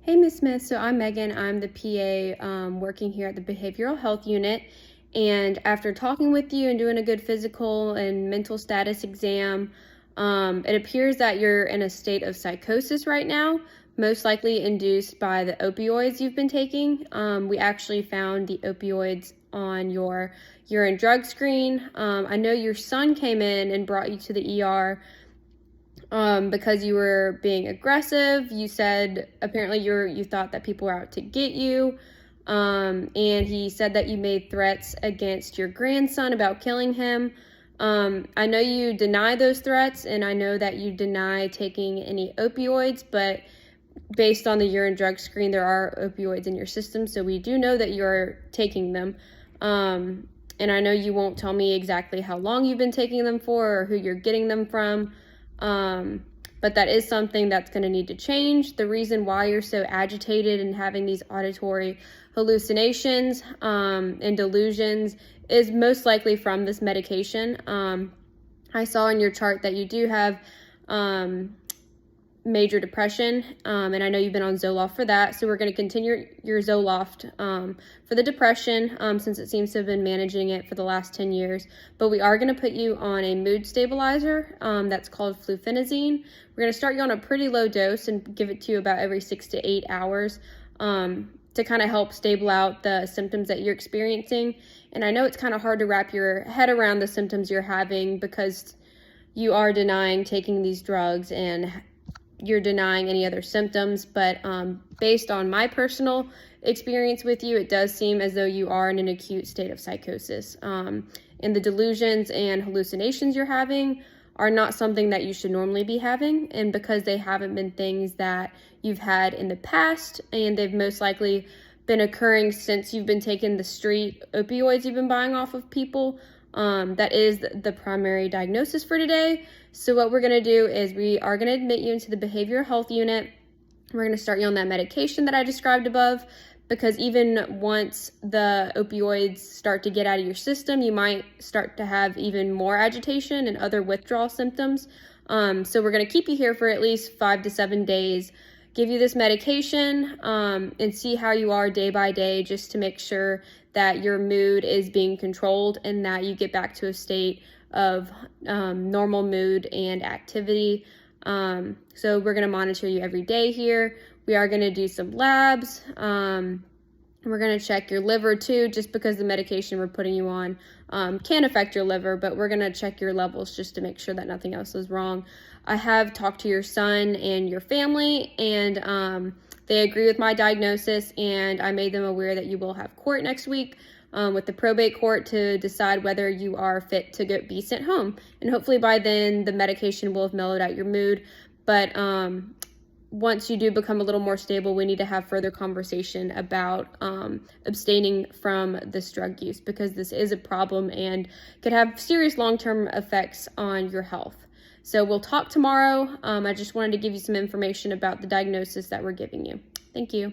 Hey, Miss Smith. So I'm Megan. I'm the PA working here at the Behavioral Health Unit. And after talking with you and doing a good physical and mental status exam, it appears that you're in a state of psychosis right now, most likely induced by the opioids you've been taking. We actually found the opioids on your urine drug screen. I know your son came in and brought you to the ER because you were being aggressive. You said apparently you thought that people were out to get you. And he said that you made threats against your grandson about killing him. I know you deny those threats, and I know that you deny taking any opioids, but based on the urine drug screen, there are opioids in your system, so we do know that you're taking them. And I know you won't tell me exactly how long you've been taking them for or who you're getting them from. But that is something that's going to need to change. The reason why you're so agitated and having these auditory hallucinations and delusions is most likely from this medication. I saw in your chart that you do have major depression, and I know you've been on Zoloft for that, so we're going to continue your Zoloft for the depression since it seems to have been managing it for the last 10 years, but we are going to put you on a mood stabilizer that's called fluphenazine. We're going to start you on a pretty low dose and give it to you about every 6 to 8 hours to kind of help stable out the symptoms that you're experiencing. And I know it's kind of hard to wrap your head around the symptoms you're having because you are denying taking these drugs and you're denying any other symptoms, but based on my personal experience with you, it does seem as though you are in an acute state of psychosis. And the delusions and hallucinations you're having are not something that you should normally be having, and because they haven't been things that you've had in the past, and they've most likely been occurring since you've been taking the street opioids you've been buying off of people, that is the primary diagnosis for today. So what we're going to do is we are going to admit you into the behavioral health unit. We're going to start you on that medication that I described above, because even once the opioids start to get out of your system, you might start to have even more agitation and other withdrawal symptoms. So we're going to keep you here for at least 5 to 7 days, give you this medication, and see how you are day by day, just to make sure that your mood is being controlled and that you get back to a state of normal mood and activity. So we're going to monitor you every day here. We are going to do some labs. We're going to check your liver too, just because the medication we're putting you on can affect your liver, but we're going to check your levels just to make sure that nothing else is wrong. I have talked to your son and your family, and they agree with my diagnosis, and I made them aware that you will have court next week with the probate court to decide whether you are fit to be sent home. And hopefully by then the medication will have mellowed out your mood. But once you do become a little more stable, we need to have further conversation about abstaining from this drug use, because this is a problem and could have serious long-term effects on your health. So we'll talk tomorrow. I just wanted to give you some information about the diagnosis that we're giving you. Thank you.